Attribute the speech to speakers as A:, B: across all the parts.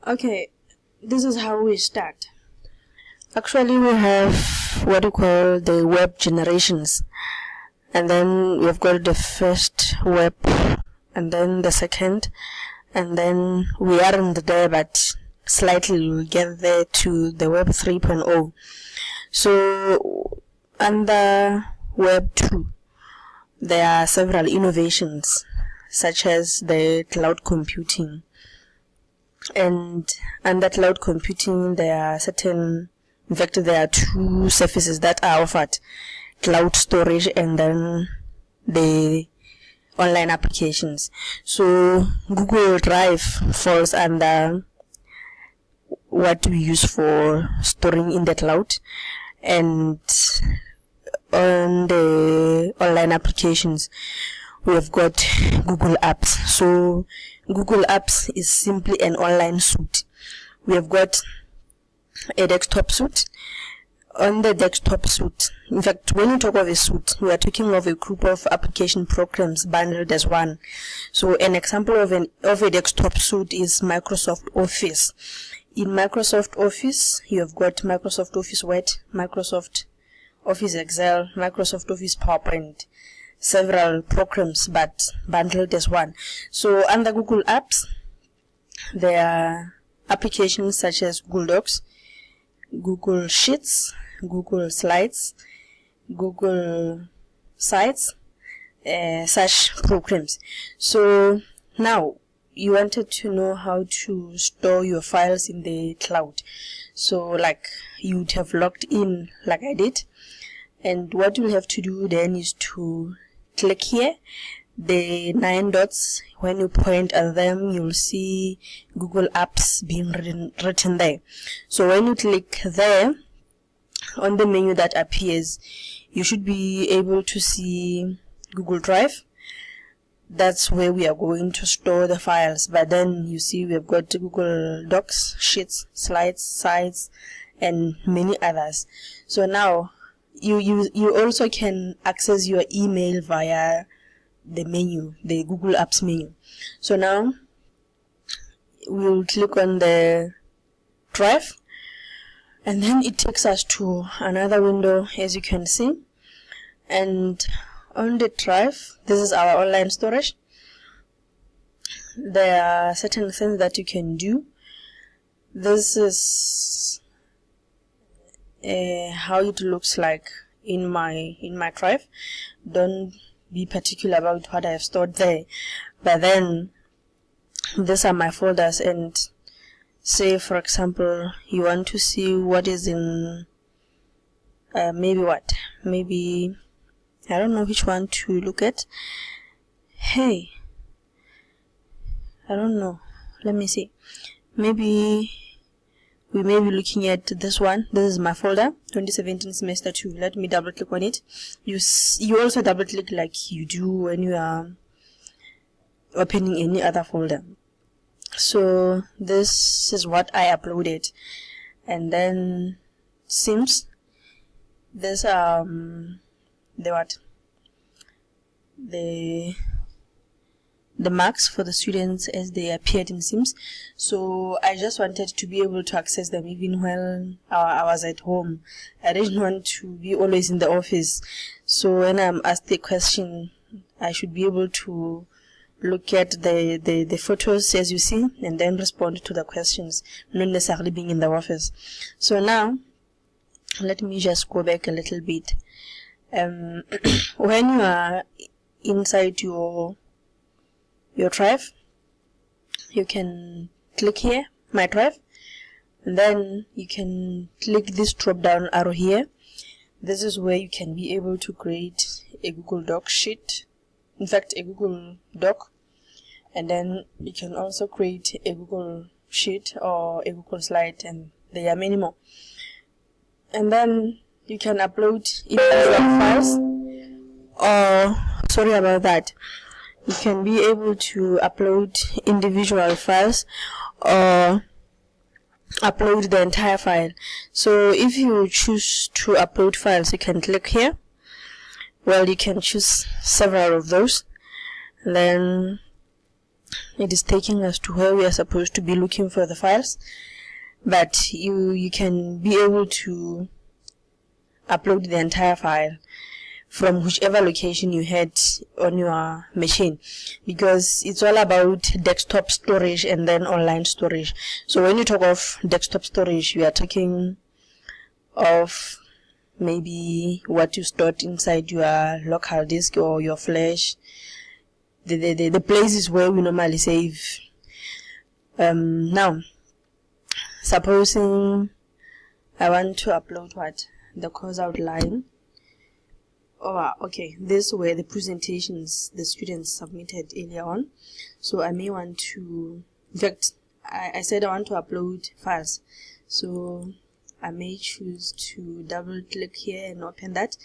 A: Okay, this is how we start.
B: Actually, we have what we call the web generations, and then we've got the first web, and then the second, and then we aren't there, but slightly we'll get there to the web 3.0. So under web 2, there are several innovations such as the cloud computing, and under cloud computing there are there are two services that are offered: cloud storage and then the online applications. So Google Drive falls under what we use for storing in the cloud, and on the online applications we've got Google Apps. So Google Apps is simply an online suite. We have got a desktop suite. On the desktop suite, in fact, when you talk of a suite, we are talking of a group of application programs bundled as one. So an example of a desktop suite is Microsoft Office. In Microsoft Office, you have got Microsoft Office Word, Microsoft Office Excel, Microsoft Office PowerPoint, several programs but bundled as one. So under Google Apps, there are applications such as Google Docs, Google Sheets, Google Slides, Google Sites, such programs. So now you wanted to know how to store your files in the cloud. So like you'd have logged in like I did, and what you'll have to do then is to click here, the 9 dots. When you point at them, you'll see Google Apps being written there. So when you click there, on the menu that appears, you should be able to see Google Drive. That's where we are going to store the files. But then you see we've got Google Docs, Sheets, Slides, Sites, and many others. So now you also can access your email via the menu, the Google Apps menu. So now we'll click on the Drive, and then it takes us to another window, as you can see. And on the Drive, this is our online storage. There are certain things that you can do. This is how it looks like in my Drive. Don't be particular about what I have stored there, but then these are my folders. And say for example you want to see what is in maybe I don't know which one to look at. Hey, I don't know, let me see. Maybe we may be looking at this one. This is my folder, 2017 semester 2. Let me double click on it. You also double click like you do when you are opening any other folder. So this is what I uploaded, and then Sims. This the marks for the students as they appeared in Sims. So I just wanted to be able to access them even while I was at home. I didn't want to be always in the office. So when I'm asked the question, I should be able to look at the photos as you see and then respond to the questions, not necessarily being in the office. So now let me just go back a little bit. When you are inside your Drive, you can click here, My Drive, and then you can click this drop down arrow here. This is where you can be able to create a Google Doc sheet, in fact a Google Doc, and then you can also create a Google Sheet or a Google Slide, and there are many more. And then you can upload individual files, or sorry about that, you can be able to upload individual files or upload the entire file. So if you choose to upload files, you can click here. Well, you can choose several of those, and then it is taking us to where we are supposed to be looking for the files, but you can be able to upload the entire file from whichever location you had on your machine, because it's all about desktop storage and then online storage. So when you talk of desktop storage, you are talking of maybe what you stored inside your local disk or your flash, the places where we normally save. Now, supposing I want to upload the course outline. Okay, these were the presentations the students submitted earlier on. So I may want to, in fact, I said I want to upload files. So I may choose to double click here and open that,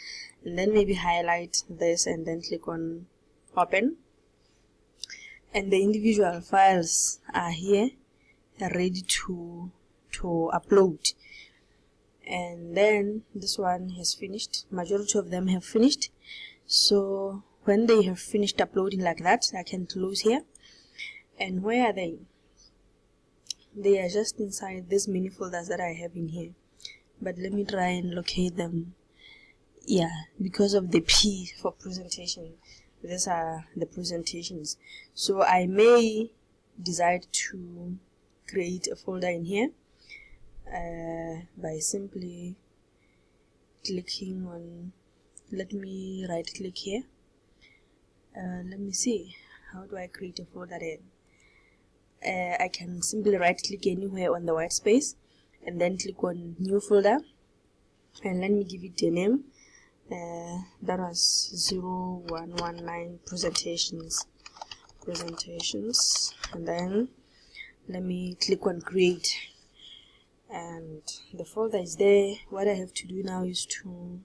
B: and then maybe highlight this and then click on open. And the individual files are here, ready to upload. And then this one has finished. Majority of them have finished. So when they have finished uploading like that, I can close here. And where are they? They are just inside these mini folders that I have in here. But let me try and locate them. Yeah, because of the P for presentation, these are the presentations. So I may decide to create a folder in here by simply clicking on, let me right click here. Let me see, how do I create a folder then? I can simply right click anywhere on the white space and then click on new folder, and let me give it a name. That was 0119 presentations, and then let me click on create, and the folder is there. What I have to do now is to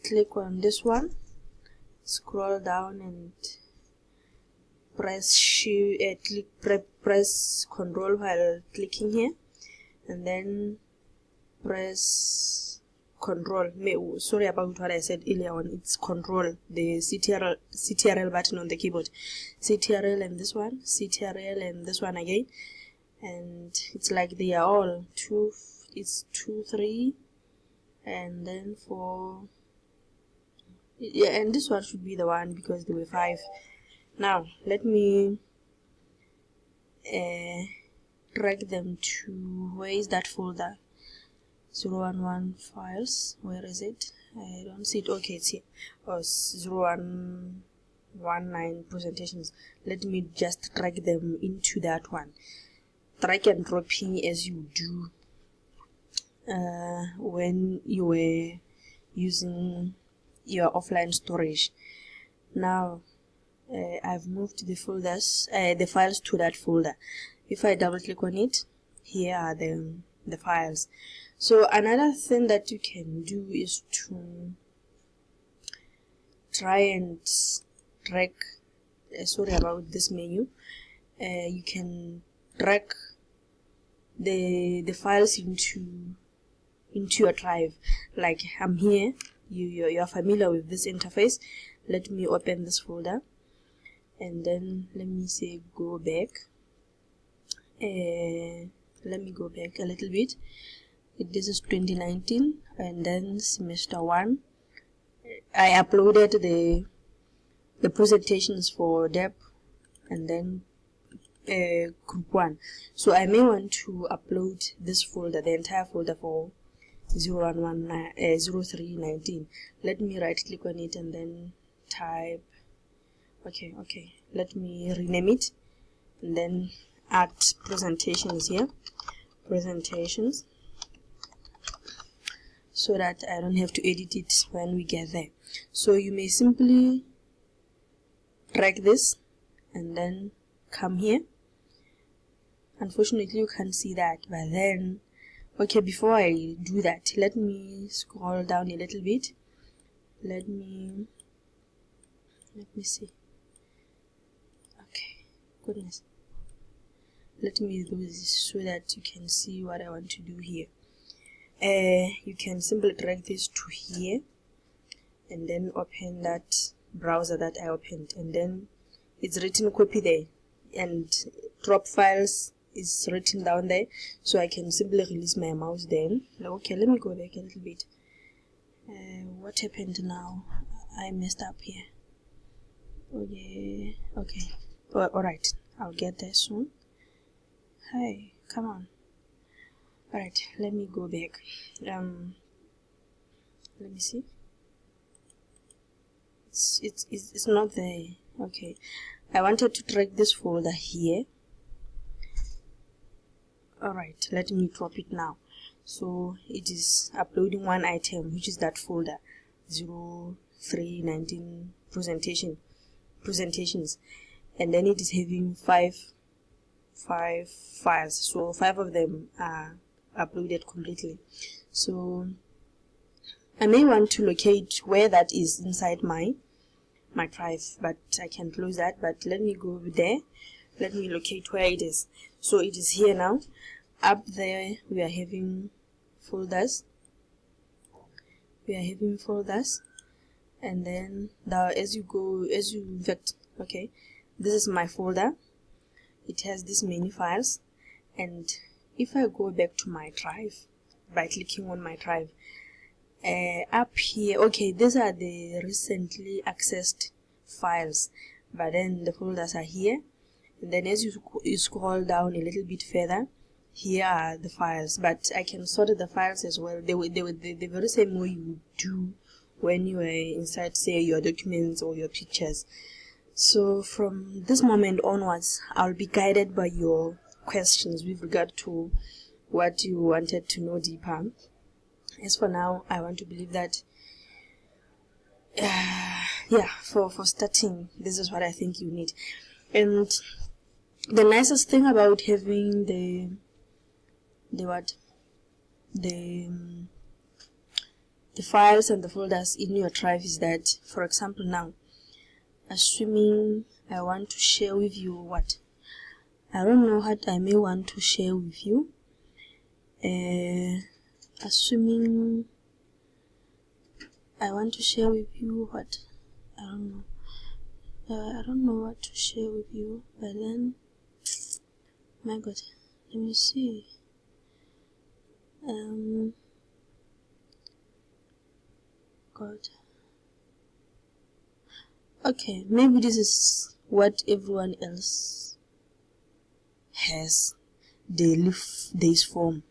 B: click on this one, scroll down and press press Control while clicking here, and then press Control. Sorry about what I said earlier on. It's Control, the CTRL button on the keyboard. CTRL and this one, CTRL and this one again, and it's like they are all it's 2, 3, and then 4. Yeah, and this one should be the one because there were 5. Now let me drag them to, where is that folder? 011 files, where is it? I don't see it. Okay, it's here. 0119 presentations. Let me just drag them into that one. Drag and dropping as you do when you were using your offline storage. Now I've moved the folders, the files to that folder. If I double click on it, here are the files. So another thing that you can do is to try and drag, sorry about this menu, you can drag the files into your drive. Like I'm here, you're familiar with this interface. Let me open this folder, and then let me say go back. Let me go back a little bit. This is 2019, and then semester 1. I uploaded the presentations for DEP and then group 1. So I may want to upload this folder, the entire folder for 0319. Let me right click on it and then type, okay, let me rename it and then add presentations here, presentations, so that I don't have to edit it when we get there. So you may simply drag this and then come here. Unfortunately you can't see that, but then okay, before I do that, let me scroll down a little bit. Let me see. Okay, goodness, let me do this so that you can see what I want to do here. You can simply drag this to here and then open that browser that I opened, and then
A: it's written copy there, and drop files is written down there, so I can simply release my mouse then. Okay, let me go back a little bit. What happened now? I messed up here. Okay, alright, I'll get there soon. Hey, come on. Alright, let me go back. Let me see. It's not there. Okay, I wanted to drag this folder here. Alright, let me drop it now. So it is uploading one item, which is that folder 0319 presentations, and then it is having five files, so 5 of them are uploaded completely. So I may want to locate where that is inside my drive, but I can close that. But let me go there, let me locate where it is. So it is here now. Up there we are having folders, and then okay, this is my folder. It has this many files, and if I go back to my drive by clicking on my drive, up here, okay, these are the recently accessed files, but then the folders are here, and then as you scroll down a little bit further, here are the files, but I can sort the files as well. They were the very same way you do when you are inside, say, your documents or your pictures. So from this moment onwards, I'll be guided by your questions with regard to what you wanted to know deeper. As for now, I want to believe that for starting, this is what I think you need. And the nicest thing about having the files and the folders in your drive is that, for example, now, assuming I want to share with you what I don't know what I may want to share with you, assuming I want to share with you what I don't know what to share with you, but then, my God, let me see. God. Okay, maybe this is what everyone else has. They leave this form.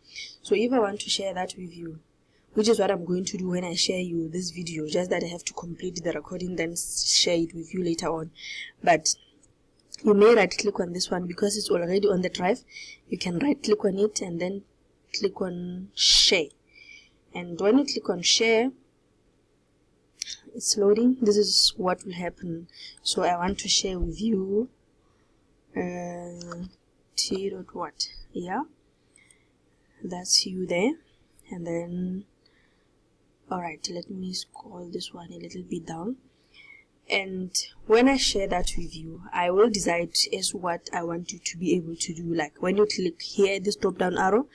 A: So if I want to share that with you, which is what I'm going to do when I share you this video, just that I have to complete the recording, then share it with you later on. But you may right click on this one because it's already on the drive. You can right click on it and then click on share. And when you click on share, it's loading. This is what will happen. So I want to share with you t.what, yeah, that's you there. And then, alright, let me scroll this one a little bit down, and when I share that with you, I will decide as what I want you to be able to do. Like when you click here, this drop down arrow,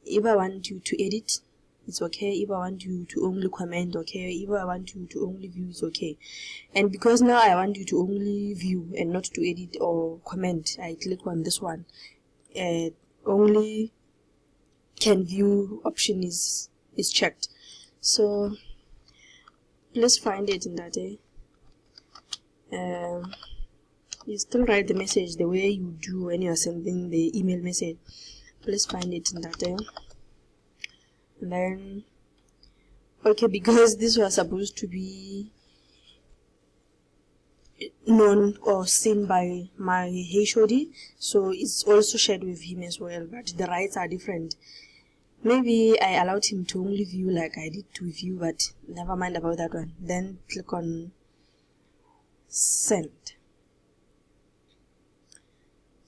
A: if I want you to edit, it's okay. If I want you to only comment, okay. If I want you to only view, it's okay. And because now I want you to only view and not to edit or comment, I click on this one. Only can view option is checked. So let's find it in that day. You still write the message the way you do when you are sending the email message. Let's find it in that day. And then, okay, because this was supposed to be known or seen by my HOD, so it's also shared with him as well, but the rights are different. Maybe I allowed him to only view like I did to view, but never mind about that one. Then click on send.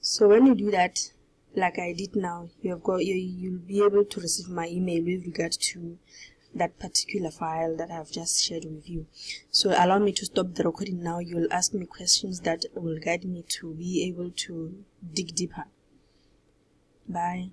A: So when you do that, like I did now, you'll be able to receive my email with regard to that particular file that I've just shared with you. So allow me to stop the recording now. You'll ask me questions that will guide me to be able to dig deeper. Bye.